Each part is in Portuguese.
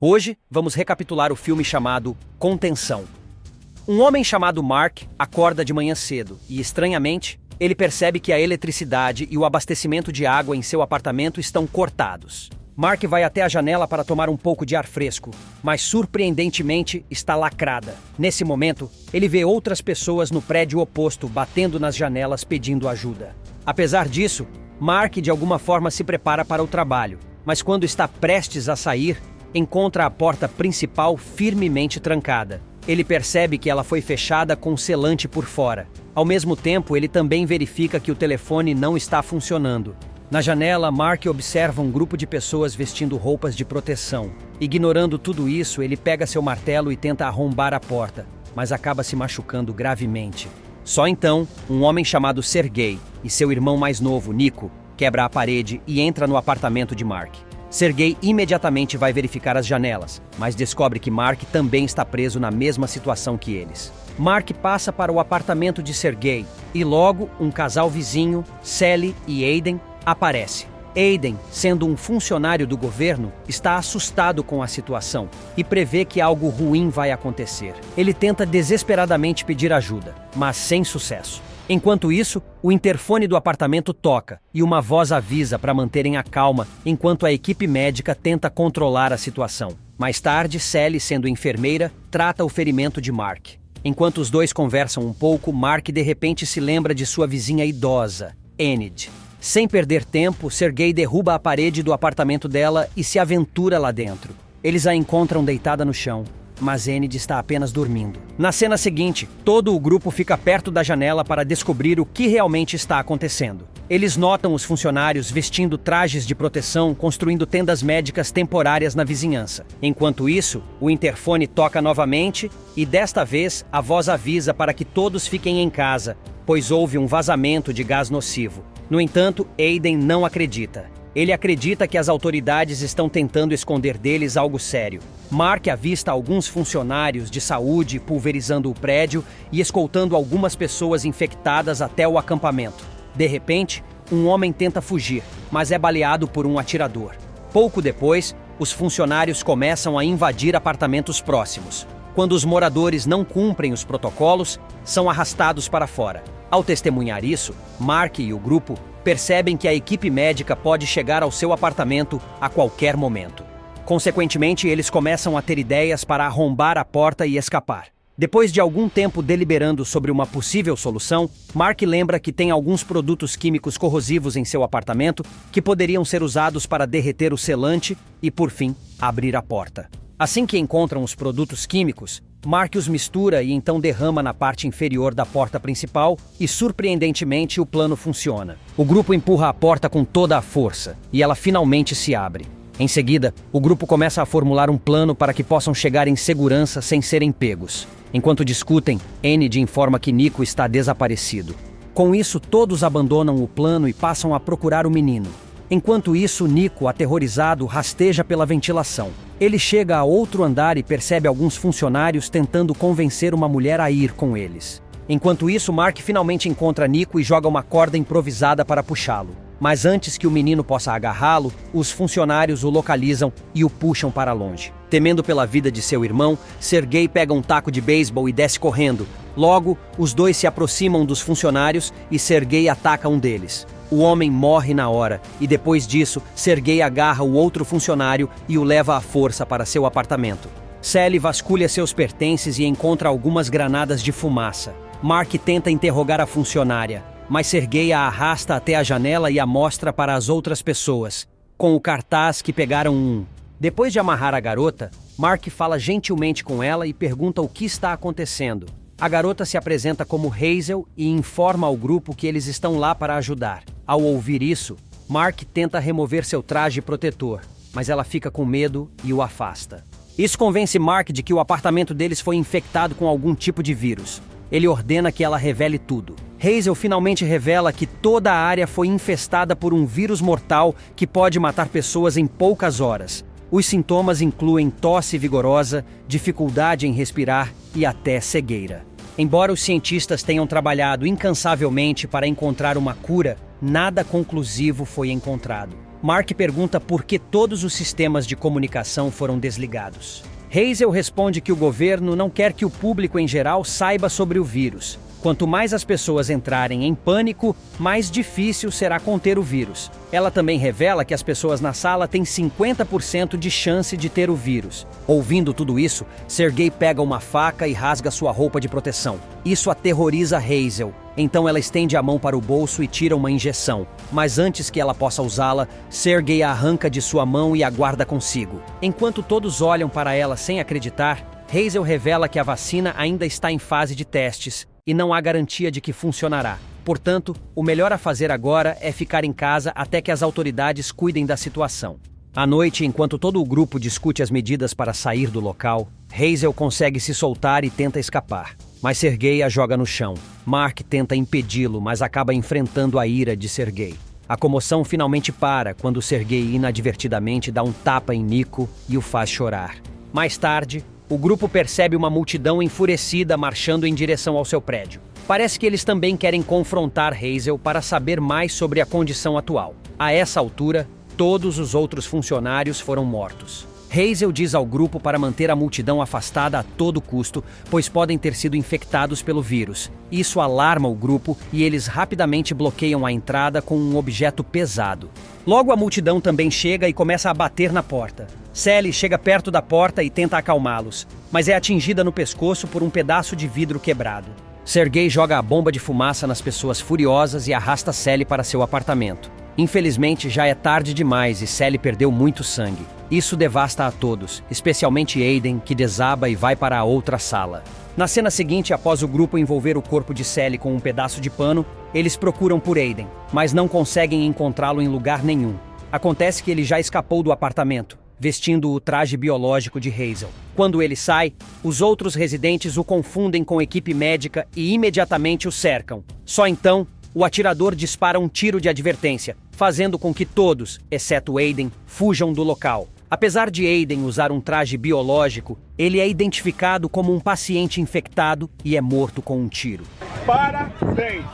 Hoje, vamos recapitular o filme chamado Contenção. Um homem chamado Mark acorda de manhã cedo e, estranhamente, ele percebe que a eletricidade e o abastecimento de água em seu apartamento estão cortados. Mark vai até a janela para tomar um pouco de ar fresco, mas surpreendentemente está lacrada. Nesse momento, ele vê outras pessoas no prédio oposto batendo nas janelas pedindo ajuda. Apesar disso, Mark de alguma forma se prepara para o trabalho, mas quando está prestes a sair, encontra a porta principal firmemente trancada. Ele percebe que ela foi fechada com selante por fora. Ao mesmo tempo, ele também verifica que o telefone não está funcionando. Na janela, Mark observa um grupo de pessoas vestindo roupas de proteção. Ignorando tudo isso, ele pega seu martelo e tenta arrombar a porta, mas acaba se machucando gravemente. Só então, um homem chamado Sergei e seu irmão mais novo, Nico, quebra a parede e entra no apartamento de Mark. Sergei imediatamente vai verificar as janelas, mas descobre que Mark também está preso na mesma situação que eles. Mark passa para o apartamento de Sergei e logo um casal vizinho, Sally e Aiden, aparece. Aiden, sendo um funcionário do governo, está assustado com a situação e prevê que algo ruim vai acontecer. Ele tenta desesperadamente pedir ajuda, mas sem sucesso. Enquanto isso, o interfone do apartamento toca e uma voz avisa para manterem a calma enquanto a equipe médica tenta controlar a situação. Mais tarde, Sally, sendo enfermeira, trata o ferimento de Mark. Enquanto os dois conversam um pouco, Mark de repente se lembra de sua vizinha idosa, Enid. Sem perder tempo, Sergei derruba a parede do apartamento dela e se aventura lá dentro. Eles a encontram deitada no chão, mas Enid está apenas dormindo. Na cena seguinte, todo o grupo fica perto da janela para descobrir o que realmente está acontecendo. Eles notam os funcionários vestindo trajes de proteção, construindo tendas médicas temporárias na vizinhança. Enquanto isso, o interfone toca novamente e desta vez a voz avisa para que todos fiquem em casa, pois houve um vazamento de gás nocivo. No entanto, Aiden não acredita. Ele acredita que as autoridades estão tentando esconder deles algo sério. Mark avista alguns funcionários de saúde pulverizando o prédio e escoltando algumas pessoas infectadas até o acampamento. De repente, um homem tenta fugir, mas é baleado por um atirador. Pouco depois, os funcionários começam a invadir apartamentos próximos. Quando os moradores não cumprem os protocolos, são arrastados para fora. Ao testemunhar isso, Mark e o grupo percebem que a equipe médica pode chegar ao seu apartamento a qualquer momento. Consequentemente, eles começam a ter ideias para arrombar a porta e escapar. Depois de algum tempo deliberando sobre uma possível solução, Mark lembra que tem alguns produtos químicos corrosivos em seu apartamento que poderiam ser usados para derreter o selante e, por fim, abrir a porta. Assim que encontram os produtos químicos, Mark os mistura e então derrama na parte inferior da porta principal e, surpreendentemente, o plano funciona. O grupo empurra a porta com toda a força e ela finalmente se abre. Em seguida, o grupo começa a formular um plano para que possam chegar em segurança sem serem pegos. Enquanto discutem, Enid informa que Nico está desaparecido. Com isso, todos abandonam o plano e passam a procurar o menino. Enquanto isso, Nico, aterrorizado, rasteja pela ventilação. Ele chega a outro andar e percebe alguns funcionários tentando convencer uma mulher a ir com eles. Enquanto isso, Mark finalmente encontra Nico e joga uma corda improvisada para puxá-lo. Mas antes que o menino possa agarrá-lo, os funcionários o localizam e o puxam para longe. Temendo pela vida de seu irmão, Sergei pega um taco de beisebol e desce correndo. Logo, os dois se aproximam dos funcionários e Sergei ataca um deles. O homem morre na hora e depois disso, Sergei agarra o outro funcionário e o leva à força para seu apartamento. Sally vasculha seus pertences e encontra algumas granadas de fumaça. Mark tenta interrogar a funcionária, mas Sergei a arrasta até a janela e a mostra para as outras pessoas, com o cartaz que pegaram um. Depois de amarrar a garota, Mark fala gentilmente com ela e pergunta o que está acontecendo. A garota se apresenta como Hazel e informa ao grupo que eles estão lá para ajudar. Ao ouvir isso, Mark tenta remover seu traje protetor, mas ela fica com medo e o afasta. Isso convence Mark de que o apartamento deles foi infectado com algum tipo de vírus. Ele ordena que ela revele tudo. Hazel finalmente revela que toda a área foi infestada por um vírus mortal que pode matar pessoas em poucas horas. Os sintomas incluem tosse vigorosa, dificuldade em respirar e até cegueira. Embora os cientistas tenham trabalhado incansavelmente para encontrar uma cura, nada conclusivo foi encontrado. Mark pergunta por que todos os sistemas de comunicação foram desligados. Hazel responde que o governo não quer que o público em geral saiba sobre o vírus. Quanto mais as pessoas entrarem em pânico, mais difícil será conter o vírus. Ela também revela que as pessoas na sala têm 50% de chance de ter o vírus. Ouvindo tudo isso, Sergei pega uma faca e rasga sua roupa de proteção. Isso aterroriza Hazel. Então ela estende a mão para o bolso e tira uma injeção. Mas antes que ela possa usá-la, Sergei a arranca de sua mão e a guarda consigo. Enquanto todos olham para ela sem acreditar, Hazel revela que a vacina ainda está em fase de testes e não há garantia de que funcionará. Portanto, o melhor a fazer agora é ficar em casa até que as autoridades cuidem da situação. À noite, enquanto todo o grupo discute as medidas para sair do local, Hazel consegue se soltar e tenta escapar. Mas Sergei a joga no chão. Mark tenta impedi-lo, mas acaba enfrentando a ira de Sergei. A comoção finalmente para quando Sergei inadvertidamente dá um tapa em Nico e o faz chorar. Mais tarde, o grupo percebe uma multidão enfurecida marchando em direção ao seu prédio. Parece que eles também querem confrontar Hazel para saber mais sobre a condição atual. A essa altura, todos os outros funcionários foram mortos. Hazel diz ao grupo para manter a multidão afastada a todo custo, pois podem ter sido infectados pelo vírus. Isso alarma o grupo e eles rapidamente bloqueiam a entrada com um objeto pesado. Logo a multidão também chega e começa a bater na porta. Sally chega perto da porta e tenta acalmá-los, mas é atingida no pescoço por um pedaço de vidro quebrado. Sergei joga a bomba de fumaça nas pessoas furiosas e arrasta Sally para seu apartamento. Infelizmente, já é tarde demais e Sally perdeu muito sangue. Isso devasta a todos, especialmente Aiden, que desaba e vai para a outra sala. Na cena seguinte, após o grupo envolver o corpo de Sally com um pedaço de pano, eles procuram por Aiden, mas não conseguem encontrá-lo em lugar nenhum. Acontece que ele já escapou do apartamento, vestindo o traje biológico de Hazel. Quando ele sai, os outros residentes o confundem com equipe médica e imediatamente o cercam. Só então, o atirador dispara um tiro de advertência, fazendo com que todos, exceto Aiden, fujam do local. Apesar de Aiden usar um traje biológico, ele é identificado como um paciente infectado e é morto com um tiro. Parabéns!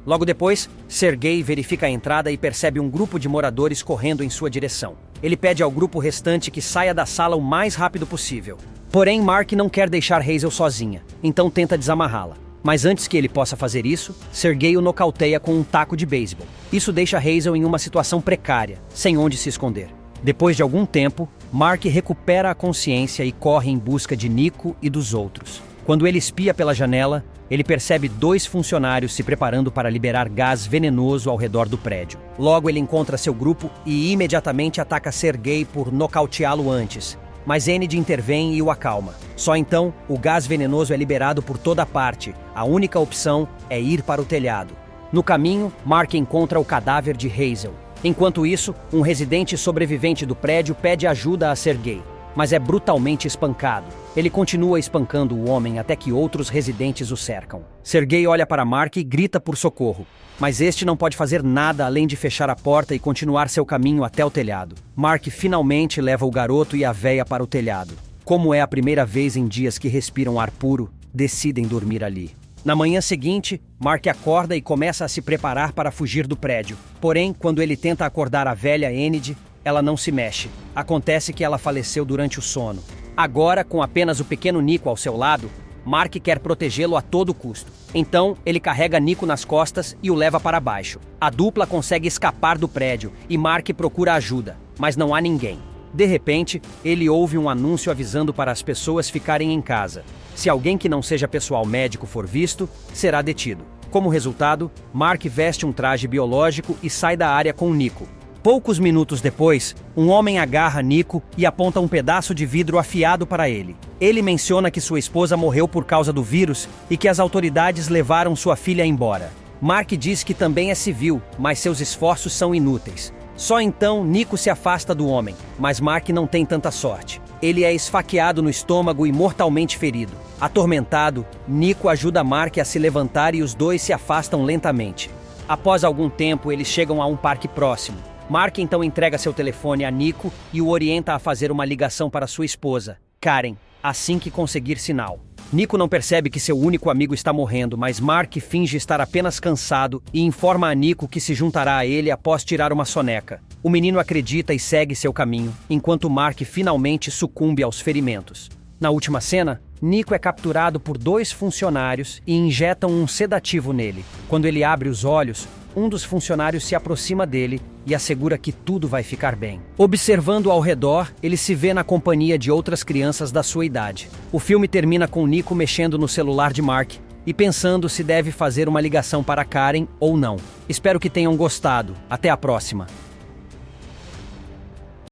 Logo depois, Sergei verifica a entrada e percebe um grupo de moradores correndo em sua direção. Ele pede ao grupo restante que saia da sala o mais rápido possível. Porém, Mark não quer deixar Hazel sozinha, então tenta desamarrá-la. Mas antes que ele possa fazer isso, Sergei o nocauteia com um taco de beisebol. Isso deixa Hazel em uma situação precária, sem onde se esconder. Depois de algum tempo, Mark recupera a consciência e corre em busca de Nico e dos outros. Quando ele espia pela janela, ele percebe 2 funcionários se preparando para liberar gás venenoso ao redor do prédio. Logo ele encontra seu grupo e imediatamente ataca Sergei por nocauteá-lo antes. Mas Enid intervém e o acalma. Só então, o gás venenoso é liberado por toda parte. A única opção é ir para o telhado. No caminho, Mark encontra o cadáver de Hazel. Enquanto isso, um residente sobrevivente do prédio pede ajuda a Sergei, mas é brutalmente espancado. Ele continua espancando o homem até que outros residentes o cercam. Sergei olha para Mark e grita por socorro, mas este não pode fazer nada além de fechar a porta e continuar seu caminho até o telhado. Mark finalmente leva o garoto e a véia para o telhado. Como é a primeira vez em dias que respiram ar puro, decidem dormir ali. Na manhã seguinte, Mark acorda e começa a se preparar para fugir do prédio. Porém, quando ele tenta acordar a velha Enid, ela não se mexe. Acontece que ela faleceu durante o sono. Agora, com apenas o pequeno Nico ao seu lado, Mark quer protegê-lo a todo custo. Então, ele carrega Nico nas costas e o leva para baixo. A dupla consegue escapar do prédio e Mark procura ajuda, mas não há ninguém. De repente, ele ouve um anúncio avisando para as pessoas ficarem em casa. Se alguém que não seja pessoal médico for visto, será detido. Como resultado, Mark veste um traje biológico e sai da área com Nico. Poucos minutos depois, um homem agarra Nico e aponta um pedaço de vidro afiado para ele. Ele menciona que sua esposa morreu por causa do vírus e que as autoridades levaram sua filha embora. Mark diz que também é civil, mas seus esforços são inúteis. Só então, Nico se afasta do homem, mas Mark não tem tanta sorte. Ele é esfaqueado no estômago e mortalmente ferido. Atormentado, Nico ajuda Mark a se levantar e os dois se afastam lentamente. Após algum tempo, eles chegam a um parque próximo. Mark então entrega seu telefone a Nico e o orienta a fazer uma ligação para sua esposa, Karen, assim que conseguir sinal. Nico não percebe que seu único amigo está morrendo, mas Mark finge estar apenas cansado e informa a Nico que se juntará a ele após tirar uma soneca. O menino acredita e segue seu caminho, enquanto Mark finalmente sucumbe aos ferimentos. Na última cena, Nico é capturado por 2 funcionários e injetam um sedativo nele. Quando ele abre os olhos, um dos funcionários se aproxima dele e assegura que tudo vai ficar bem. Observando ao redor, ele se vê na companhia de outras crianças da sua idade. O filme termina com Nico mexendo no celular de Mark e pensando se deve fazer uma ligação para Karen ou não. Espero que tenham gostado. Até a próxima!